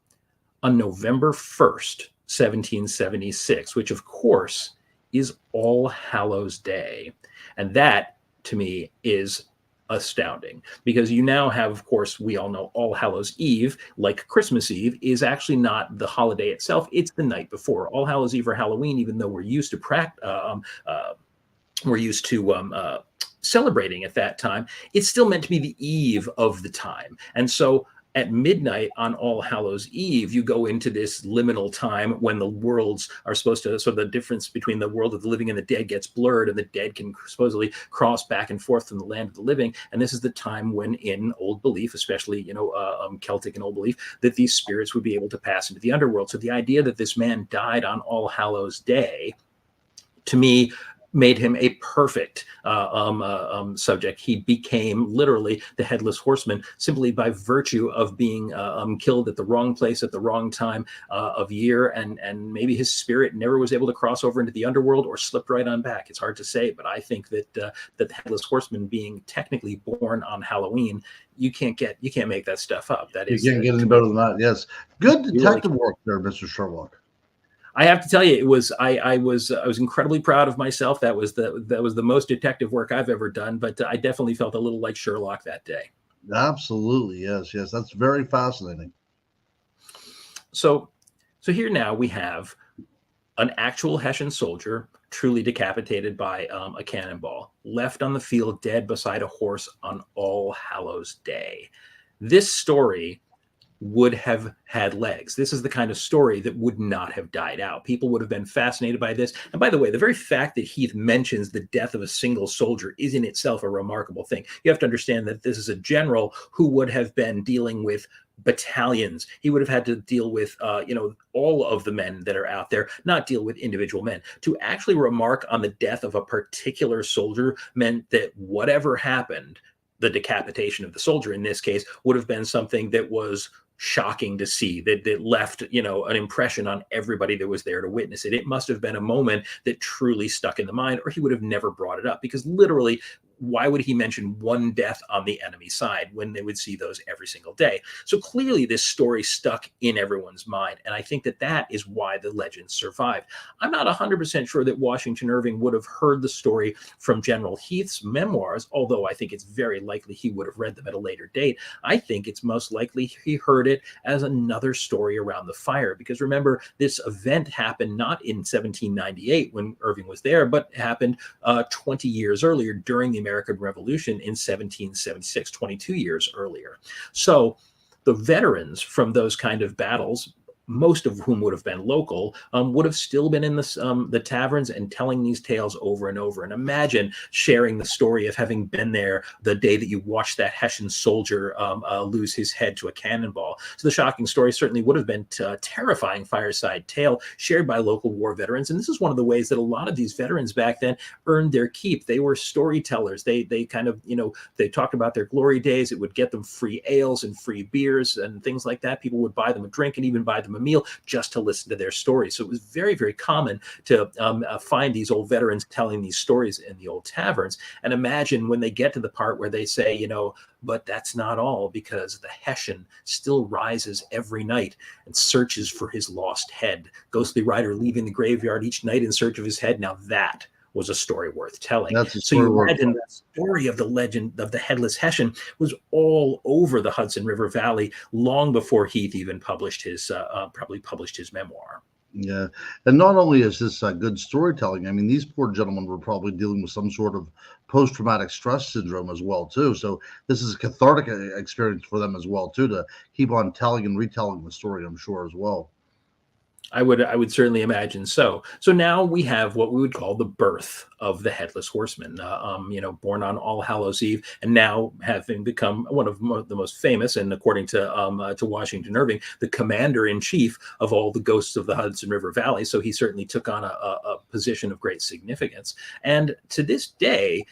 A: on November 1st, 1776, which of course is All Hallows Day. And that, to me, is astounding, because you now have, of course, we all know All Hallows Eve, like Christmas Eve, is actually not the holiday itself. It's the night before. All Hallows Eve or Halloween, even though we're used to celebrating at that time, it's still meant to be the eve of the time. And so at midnight on All Hallows Eve, you go into this liminal time when the worlds are supposed to, so the difference between the world of the living and the dead gets blurred, and the dead can supposedly cross back and forth from the land of the living. And this is the time when, in old belief, especially, Celtic and old belief, that these spirits would be able to pass into the underworld. So the idea that this man died on All Hallows Day, to me, made him a perfect subject. He became literally the Headless Horseman simply by virtue of being killed at the wrong place at the wrong time of year, and maybe his spirit never was able to cross over into the underworld or slipped right on back. It's hard to say, but I think that that the Headless Horseman being technically born on Halloween, you can't make that stuff up. That is,
B: you can't get any better than that. Yes, good detective work there, Mr. Sherlock.
A: I have to tell you, it was I was incredibly proud of myself. That was the most detective work I've ever done, but I definitely felt a little like Sherlock that day.
B: Absolutely, yes, that's very fascinating.
A: So here now we have an actual Hessian soldier truly decapitated by a cannonball, left on the field dead beside a horse on All Hallows Day. This story would have had legs. This is the kind of story that would not have died out. People would have been fascinated by this. And by the way, the very fact that Heath mentions the death of a single soldier is in itself a remarkable thing. You have to understand that this is a general who would have been dealing with battalions. He would have had to deal with, all of the men that are out there, not deal with individual men. To actually remark on the death of a particular soldier meant that whatever happened, the decapitation of the soldier in this case, would have been something that was shocking to see, that left, an impression on everybody that was there to witness it. It must have been a moment that truly stuck in the mind, or he would have never brought it up, because literally, why would he mention one death on the enemy side when they would see those every single day? So clearly this story stuck in everyone's mind. And I think that is why the legend survived. I'm not 100% sure that Washington Irving would have heard the story from General Heath's memoirs, although I think it's very likely he would have read them at a later date. I think it's most likely he heard it as another story around the fire, because remember, this event happened not in 1798 when Irving was there, but happened 20 years earlier during the American Revolution in 1776, 22 years earlier. So the veterans from those kind of battles, most of whom would have been local, would have still been in the taverns and telling these tales over and over. And imagine sharing the story of having been there the day that you watched that Hessian soldier lose his head to a cannonball. So the shocking story certainly would have been a terrifying fireside tale shared by local war veterans. And this is one of the ways that a lot of these veterans back then earned their keep. They were storytellers. They kind of, they talked about their glory days. It would get them free ales and free beers and things like that. People would buy them a drink and even buy them a meal just to listen to their stories. So it was very, very common to find these old veterans telling these stories in the old taverns. And imagine when they get to the part where they say, but that's not all, because the Hessian still rises every night and searches for his lost head. Ghostly rider leaving the graveyard each night in search of his head. Now that was a story worth telling. So you imagine the story of the legend of the Headless Hessian was all over the Hudson River Valley long before Heath even published his memoir.
B: Yeah. And not only is this good storytelling, I mean, these poor gentlemen were probably dealing with some sort of post-traumatic stress syndrome as well, too. So this is a cathartic experience for them as well, too, to keep on telling and retelling the story, I'm sure, as well.
A: I would certainly imagine so. So now we have what we would call the birth of the Headless Horseman, born on All Hallows Eve, and now having become one of the most famous, and according to Washington Irving, the commander in chief of all the ghosts of the Hudson River Valley. So he certainly took on a position of great significance. And to this day,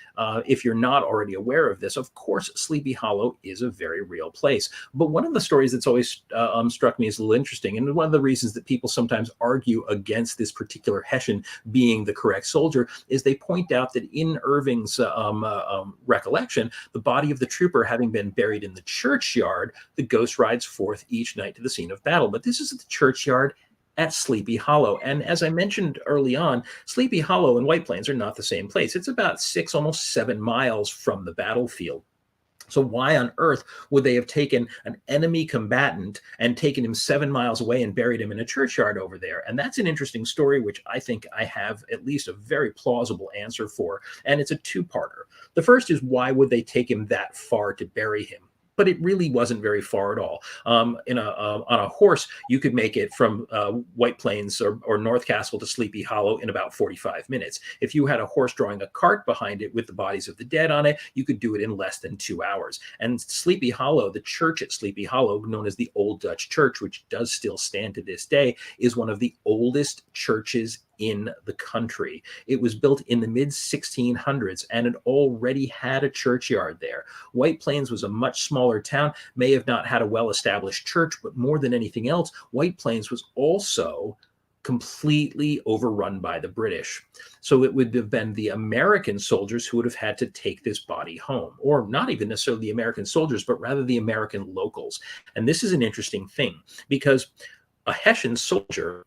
A: if you're not already aware of this, of course, Sleepy Hollow is a very real place. But one of the stories that's always struck me as a little interesting, and one of the reasons that people sometimes argue against this particular Hessian being the correct soldier, is they point out that in Irving's recollection, the body of the trooper having been buried in the churchyard, the ghost rides forth each night to the scene of battle. But this is the churchyard at Sleepy Hollow. And as I mentioned early on, Sleepy Hollow and White Plains are not the same place. It's about 6, almost 7 miles from the battlefield. So why on earth would they have taken an enemy combatant and taken him 7 miles away and buried him in a churchyard over there? And that's an interesting story, which I think I have at least a very plausible answer for. And it's a two-parter. The first is, why would they take him that far to bury him? But it really wasn't very far at all. On a horse, you could make it from White Plains or North Castle to Sleepy Hollow in about 45 minutes. If you had a horse drawing a cart behind it with the bodies of the dead on it, you could do it in less than 2 hours. And Sleepy Hollow, the church at Sleepy Hollow, known as the Old Dutch Church, which does still stand to this day, is one of the oldest churches in the country. It was built in the mid 1600s and it already had a churchyard there. White Plains was a much smaller town, may have not had a well-established church, but more than anything else, White Plains was also completely overrun by the British. So it would have been the American soldiers who would have had to take this body home, or not even necessarily the American soldiers, but rather the American locals. And this is an interesting thing, because a Hessian soldier,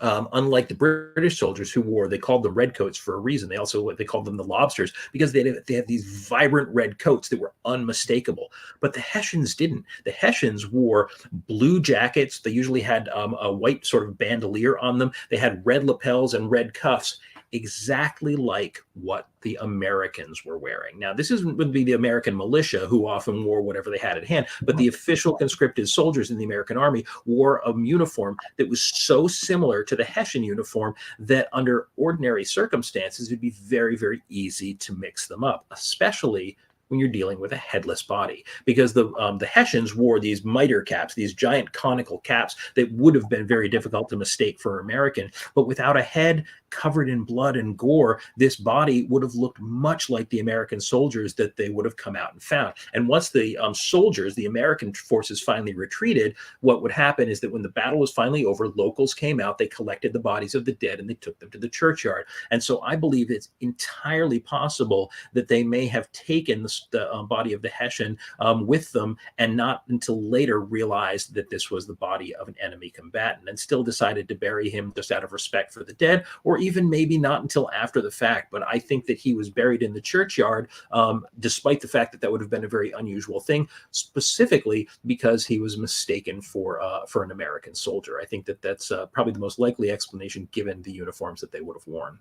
A: unlike the British soldiers who they called them redcoats for a reason. They called them the lobsters, because they had these vibrant red coats that were unmistakable. But the Hessians didn't. The Hessians wore blue jackets. They usually had a white sort of bandolier on them. They had red lapels and red cuffs. exactly like what the Americans were wearing. Now, this would be the American militia, who often wore whatever they had at hand, but the official conscripted soldiers in the American army wore a uniform that was so similar to the Hessian uniform that under ordinary circumstances, it'd be very, very easy to mix them up, especially when you're dealing with a headless body, because the Hessians wore these mitre caps, these giant conical caps that would have been very difficult to mistake for American. But without a head covered in blood and gore, this body would have looked much like the American soldiers that they would have come out and found. And once the soldiers, the American forces, finally retreated, what would happen is that when the battle was finally over, locals came out, they collected the bodies of the dead, and they took them to the churchyard. And so I believe it's entirely possible that they may have taken the body of the Hessian with them, and not until later realized that this was the body of an enemy combatant, and still decided to bury him just out of respect for the dead, or even maybe not until after the fact. But I think that he was buried in the churchyard, despite the fact that that would have been a very unusual thing, specifically because he was mistaken for an American soldier. I think that that's probably the most likely explanation, given the uniforms that they would have worn.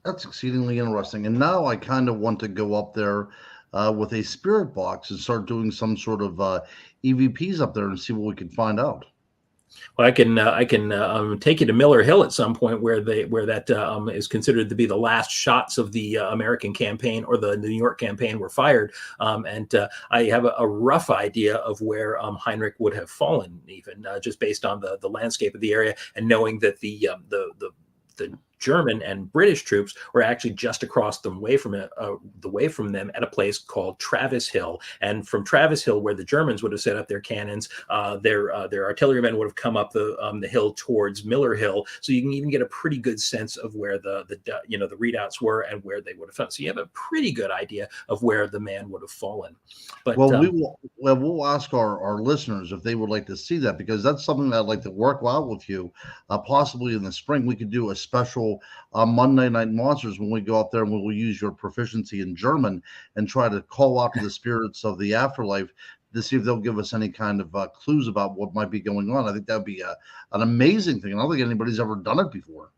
B: That's exceedingly interesting. And now I kind of want to go up there with a spirit box and start doing some sort of EVPs up there and see what we can find out.
A: Well, I can take you to Miller Hill at some point, where that is considered to be the last shots of the American campaign, or the New York campaign, were fired. And I have a rough idea of where Heinrich would have fallen, even just based on the landscape of the area, and knowing that the German and British troops were actually just across the way from them at a place called Travis Hill. And from Travis Hill, where the Germans would have set up their cannons, their artillerymen would have come up the hill towards Miller Hill. So you can even get a pretty good sense of where the readouts were and where they would have found. So you have a pretty good idea of where the man would have fallen. But
B: we'll ask our listeners if they would like to see that, because that's something that I'd like to work out with you. Possibly in the spring, we could do a special Monday Night Monsters when we go up there, and we'll use your proficiency in German and try to call out to the spirits of the afterlife to see if they'll give us any kind of clues about what might be going on. I think that'd be an amazing thing. I don't think anybody's ever done it before.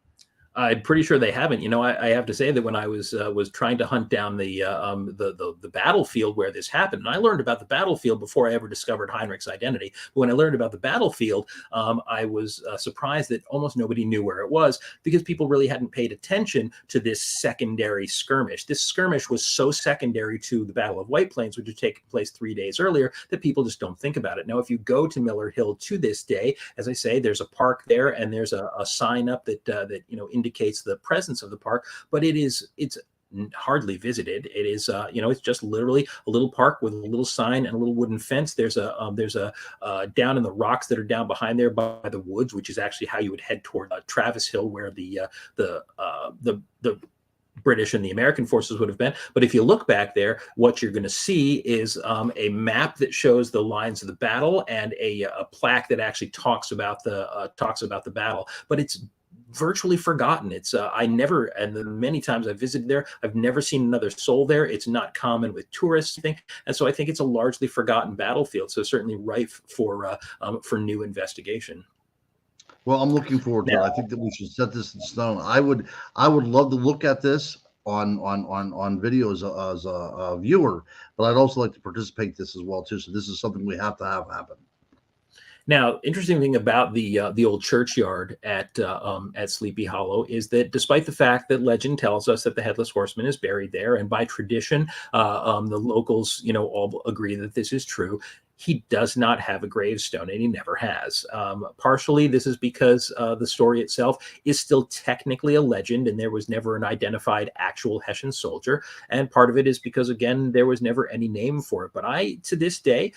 A: I'm pretty sure they haven't. I have to say that when I was trying to hunt down the battlefield where this happened, and I learned about the battlefield before I ever discovered Heinrich's identity. But when I learned about the battlefield, I was surprised that almost nobody knew where it was, because people really hadn't paid attention to this secondary skirmish. This skirmish was so secondary to the Battle of White Plains, which had taken place 3 days earlier, that people just don't think about it. Now, if you go to Miller Hill to this day, as I say, there's a park there, and there's a sign up that indicates the presence of the park, but it's hardly visited. It is it's just literally a little park with a little sign and a little wooden fence. There's a down in the rocks that are down behind there by the woods, which is actually how you would head toward Travis Hill, where the British and the American forces would have been. But if you look back there, what you're going to see is a map that shows the lines of the battle, and a plaque that actually talks about the battle. But it's virtually forgotten. It's and the many times I've visited there, I've never seen another soul there. It's not common with tourists, I think, and so I think it's a largely forgotten battlefield. So certainly rife for new investigation.
B: Well, I'm looking forward to it. I think that we should set this in stone. I would love to look at this on video as a viewer, but I'd also like to participate this as well too. So this is something we have to have happen.
A: Now, interesting thing about the old churchyard at Sleepy Hollow is that, despite the fact that legend tells us that the Headless Horseman is buried there, and by tradition, the locals, all agree that this is true, he does not have a gravestone, and he never has. Partially, this is because the story itself is still technically a legend, and there was never an identified actual Hessian soldier. And part of it is because, again, there was never any name for it. But I, to this day,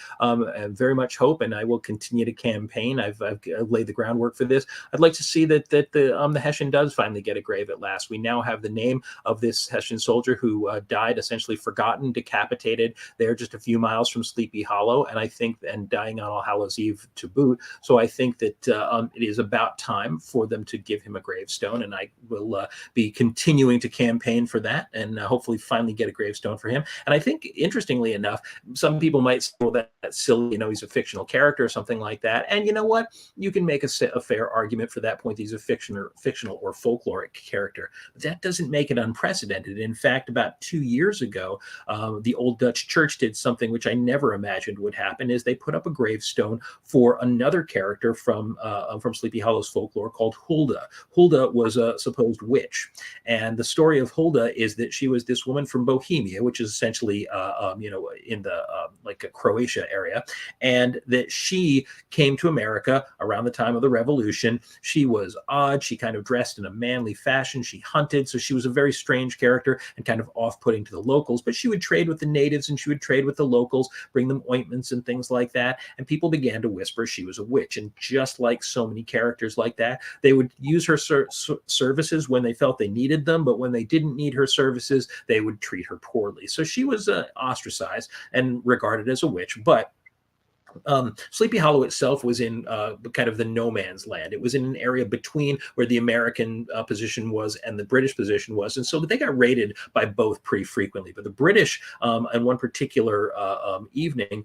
A: very much hope, and I will continue to campaign. I've laid the groundwork for this. I'd like to see that the Hessian does finally get a grave at last. We now have the name of this Hessian soldier who died essentially forgotten, decapitated there just a few miles from Sleepy Hollow. And I think, and dying on All Hallows Eve to boot. So I think that it is about time for them to give him a gravestone, and I will be continuing to campaign for that, and hopefully finally get a gravestone for him. And I think, interestingly enough, some people might say, well, that's silly, you know, he's a fictional character or something like that. And you know what? You can make a fair argument for that point. He's a fictional or folkloric character. But that doesn't make it unprecedented. In fact, about 2 years ago, the Old Dutch Church did something which I never imagined would happen, is they put up a gravestone for another character from Sleepy Hollow's folklore called Hulda. Hulda was a supposed witch. And the story of Hulda is that she was this woman from Bohemia, which is essentially, you know, in the like a Croatia area, and that she came to America around the time of the Revolution. She was odd. She kind of dressed in a manly fashion. She hunted. So she was a very strange character and kind of off-putting to the locals, but she would trade with the natives and she would trade with the locals, bring them ointments and things like that. And people began to whisper she was a witch. And just like so many characters like that, they would use her services when they felt they needed them, but when they didn't need her services, they would treat her poorly. So she was ostracized and regarded as a witch. But Sleepy Hollow itself was in kind of the no man's land. It was in an area between where the American position was and the British position was. And so they got raided by both pretty frequently. But the British, on one particular evening,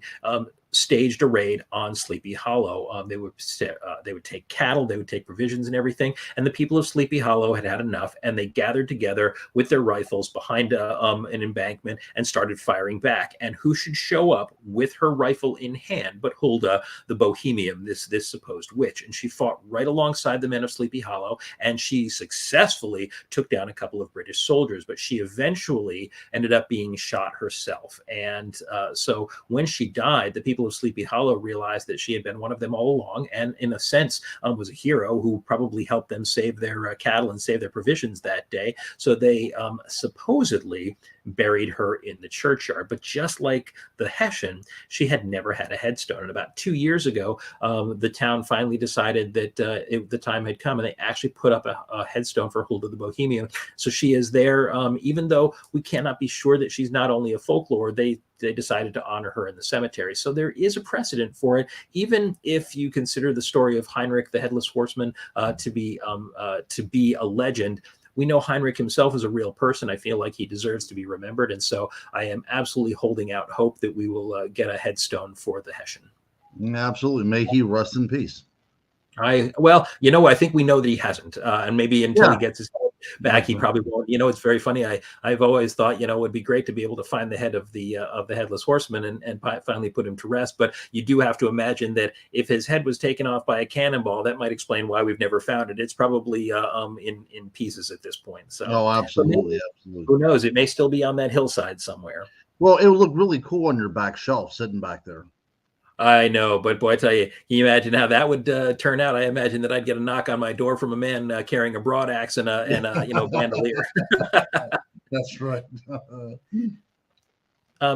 A: staged a raid on Sleepy Hollow. They would take cattle, they would take provisions and everything. And the people of Sleepy Hollow had had enough, and they gathered together with their rifles behind an embankment and started firing back. And who should show up with her rifle in hand but Hulda, the Bohemian, this supposed witch? And she fought right alongside the men of Sleepy Hollow, and she successfully took down a couple of British soldiers. But she eventually ended up being shot herself. And so when she died, the people of Sleepy Hollow realized that she had been one of them all along, and in a sense was a hero who probably helped them save their cattle and save their provisions that day. So they supposedly buried her in the churchyard. But just like the Hessian, she had never had a headstone. And about 2 years ago, the town finally decided that the time had come, and they actually put up a headstone for Hulda the Bohemian. So she is there, even though we cannot be sure that she's not only a folklore. They decided to honor her in the cemetery. So there is a precedent for it, even if you consider the story of Heinrich the Headless Horseman to be a legend. We know Heinrich himself is a real person. I feel like he deserves to be remembered. And so I am absolutely holding out hope that we will get a headstone for the Hessian.
B: Absolutely. May he rest in peace.
A: Well, you know, I think we know that he hasn't, and maybe until he gets his head back, he probably won't. You know, it's very funny. I've always thought, you know, it would be great to be able to find the head of the Headless Horseman and finally put him to rest. But you do have to imagine that if his head was taken off by a cannonball, that might explain why we've never found it. It's probably in pieces at this point. So,
B: absolutely.
A: Who knows? It may still be on that hillside somewhere.
B: Well, it would look really cool on your back shelf, sitting back there.
A: I know, but boy, I tell you, can you imagine how that would turn out? I imagine that I'd get a knock on my door from a man carrying a broadaxe and a bandolier.
B: That's right.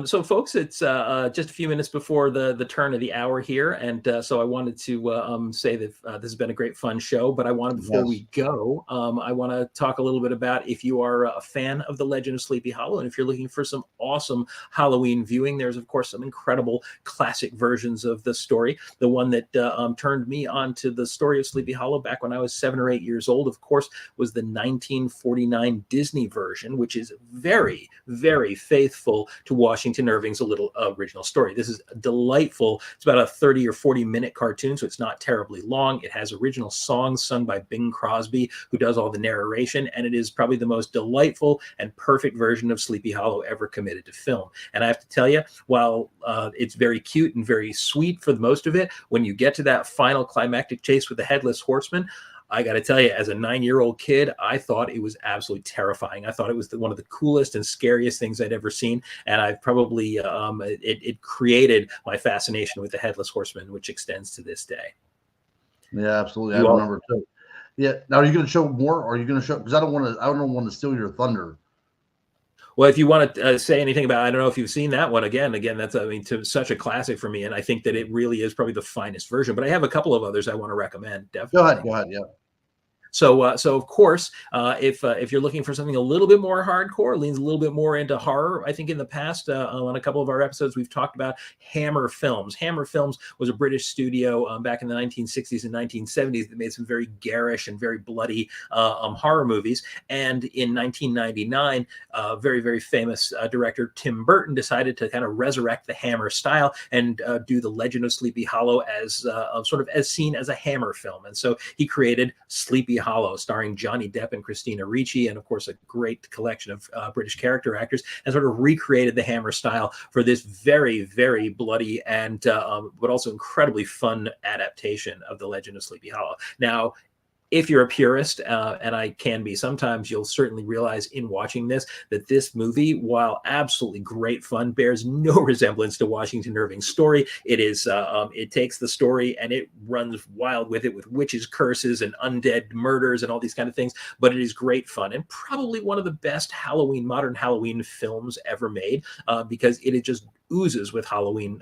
A: So, folks, it's just a few minutes before the turn of the hour here, and so I wanted to say that this has been a great, fun show. But I wanted, before we go, I want to talk a little bit about, if you are a fan of The Legend of Sleepy Hollow, and if you're looking for some awesome Halloween viewing, there's, of course, some incredible classic versions of the story. The one that turned me on to the story of Sleepy Hollow back when I was 7 or 8 years old, of course, was the 1949 Disney version, which is very, very faithful to Washington Irving's original story. This is delightful. It's about a 30 or 40-minute cartoon, so it's not terribly long. It has original songs sung by Bing Crosby, who does all the narration, and it is probably the most delightful and perfect version of Sleepy Hollow ever committed to film. And I have to tell you, while it's very cute and very sweet for most of it, when you get to that final climactic chase with the Headless Horseman, I got to tell you, as a 9-year-old kid, I thought it was absolutely terrifying. I thought it was one of the coolest and scariest things I'd ever seen. And I've probably, it created my fascination with the Headless Horseman, which extends to this day.
B: Yeah, absolutely. I remember too. Yeah. Now, are you going to show more? Or are you going to show? Because I don't want to steal your thunder.
A: Well, if you want to say anything about, I don't know if you've seen that one. Again, that's, such a classic for me. And I think that it really is probably the finest version. But I have a couple of others I want to recommend. Definitely.
B: Go ahead. Yeah.
A: So of course, if you're looking for something a little bit more hardcore, leans a little bit more into horror. I think in the past, on a couple of our episodes, we've talked about Hammer Films. Hammer Films was a British studio back in the 1960s and 1970s that made some very garish and very bloody horror movies. And in 1999, very, very famous director Tim Burton decided to kind of resurrect the Hammer style and do The Legend of Sleepy Hollow as sort of as seen as a Hammer film. And so he created Sleepy Hollow, starring Johnny Depp and Christina Ricci, and of course a great collection of British character actors, and sort of recreated the Hammer style for this very, very bloody and but also incredibly fun adaptation of The Legend of Sleepy Hollow. Now, if you're a purist, and I can be sometimes, you'll certainly realize in watching this that this movie, while absolutely great fun, bears no resemblance to Washington Irving's story. It is, it takes the story and it runs wild with it, with witches' curses and undead murders and all these kind of things. But it is great fun and probably one of the best modern Halloween films ever made, because it just oozes with Halloween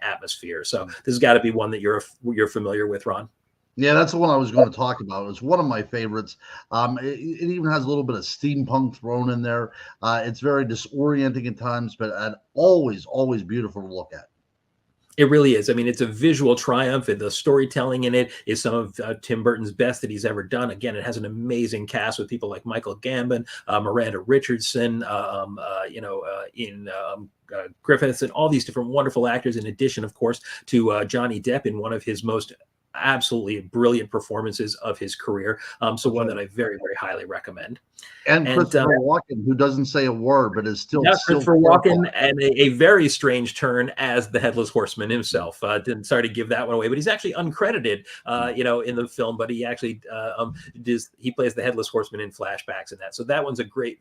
A: atmosphere. So this has got to be one that you're familiar with, Ron.
B: Yeah, that's the one I was going to talk about. It's one of my favorites. It even has a little bit of steampunk thrown in there. It's very disorienting at times, but always beautiful to look at.
A: It really is. I mean, it's a visual triumph, and the storytelling in it is some of Tim Burton's best that he's ever done. Again, it has an amazing cast with people like Michael Gambon, Miranda Richardson, Ian Griffiths, and all these different wonderful actors, in addition, of course, to Johnny Depp in one of his most absolutely brilliant performances of his career. So one that I very, very highly recommend.
B: And Christopher Walken, who doesn't say a word, but is still
A: Christopher Walken, and a very strange turn as the Headless Horseman himself. Sorry to give that one away, but he's actually uncredited, in the film. But he actually he plays the Headless Horseman in flashbacks and that. So that one's a great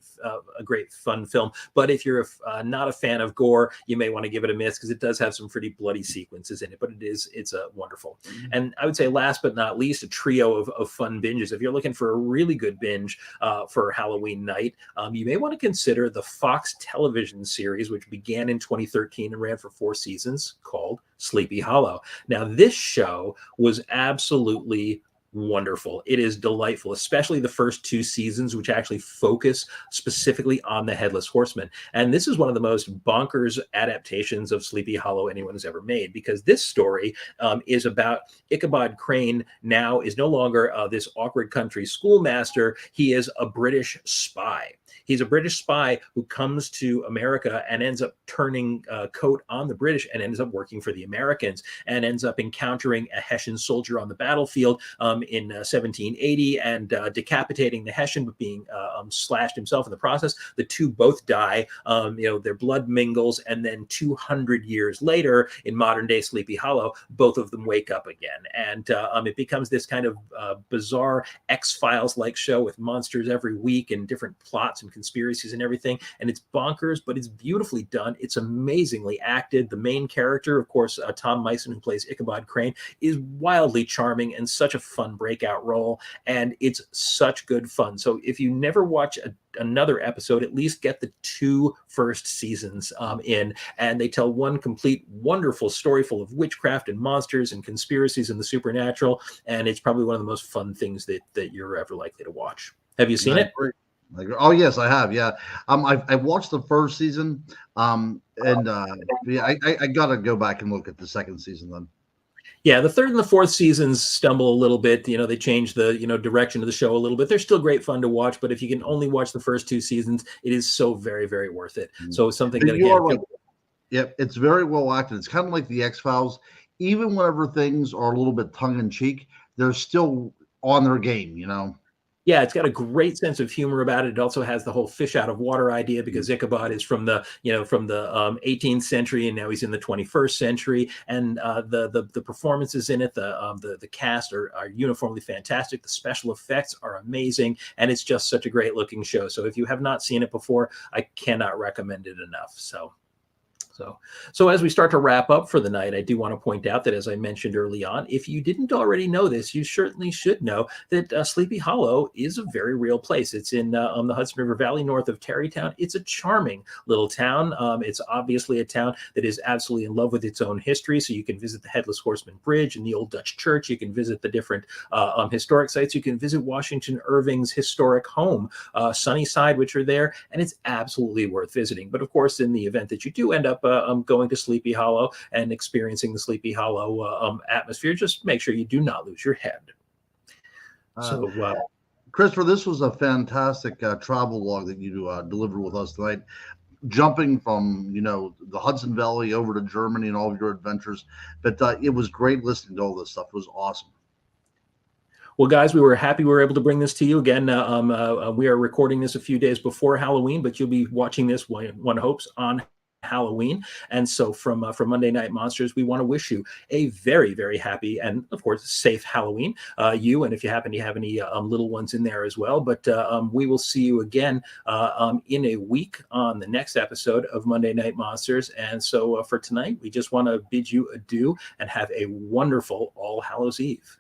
A: fun film. But if you're not a fan of gore, you may want to give it a miss, because it does have some pretty bloody sequences in it. But it's a wonderful. And I would say, last but not least, a trio of fun binges. If you're looking for a really good binge for Halloween night, you may want to consider the Fox television series, which began in 2013 and ran for 4 seasons, called Sleepy Hollow. Now, this show was absolutely wonderful. It is delightful, especially the first 2 seasons, which actually focus specifically on the Headless Horseman. And this is one of the most bonkers adaptations of Sleepy Hollow anyone has ever made, because this story is about Ichabod Crane. Now is no longer this awkward country schoolmaster. He is a British spy. He's a British spy who comes to America and ends up turning coat on the British and ends up working for the Americans, and ends up encountering a Hessian soldier on the battlefield in 1780 and decapitating the Hessian, but being slashed himself in the process. The two both die. Their blood mingles, and then 200 years later, in modern day Sleepy Hollow, both of them wake up again, and it becomes this kind of bizarre X-Files like show with monsters every week and different plots and conspiracies and everything. And it's bonkers, but it's beautifully done. It's amazingly acted. The main character, of course, Tom Meissen, who plays Ichabod Crane, is wildly charming and such a fun breakout role. And it's such good fun. So if you never watch another episode, at least get the 2 first seasons in, and they tell one complete wonderful story full of witchcraft and monsters and conspiracies and the supernatural. And it's probably one of the most fun things that you're ever likely to watch. Have you seen it?
B: Oh yes, I have. Yeah, I watched the first season, I gotta go back and look at the second season then.
A: Yeah, the 3rd and the 4th seasons stumble a little bit. They change the direction of the show a little bit. They're still great fun to watch, but if you can only watch the first 2 seasons, it is so very, very worth it. So something that
B: it's very well acted. It's kind of like the X-Files. Even whenever things are a little bit tongue in cheek, they're still on their game.
A: Yeah, it's got a great sense of humor about it. It also has the whole fish out of water idea, because Ichabod is from the 18th century, and now he's in the 21st century. And the performances in it, the cast are uniformly fantastic. The special effects are amazing, and it's just such a great looking show. So if you have not seen it before, I cannot recommend it enough. So So as we start to wrap up for the night, I do want to point out that, as I mentioned early on, if you didn't already know this, you certainly should know that Sleepy Hollow is a very real place. It's in on the Hudson River Valley, north of Tarrytown. It's a charming little town. It's obviously a town that is absolutely in love with its own history. So you can visit the Headless Horseman Bridge and the Old Dutch Church. You can visit the different historic sites. You can visit Washington Irving's historic home, Sunnyside, which are there, and it's absolutely worth visiting. But of course, in the event that you do end up going to Sleepy Hollow and experiencing the Sleepy Hollow atmosphere, just make sure you do not lose your head.
B: Christopher, this was a fantastic travel log that you delivered with us tonight. Jumping from the Hudson Valley over to Germany and all of your adventures, but it was great listening to all this stuff. It was awesome.
A: Well, guys, we were happy we were able to bring this to you again. We are recording this a few days before Halloween, but you'll be watching this, one hopes, on Halloween. And so from Monday Night Monsters, we want to wish you a very, very happy and, of course, safe Halloween. You, and if you happen to have any little ones in there as well. But we will see you again in a week on the next episode of Monday Night Monsters. And so for tonight, we just want to bid you adieu and have a wonderful All Hallows Eve.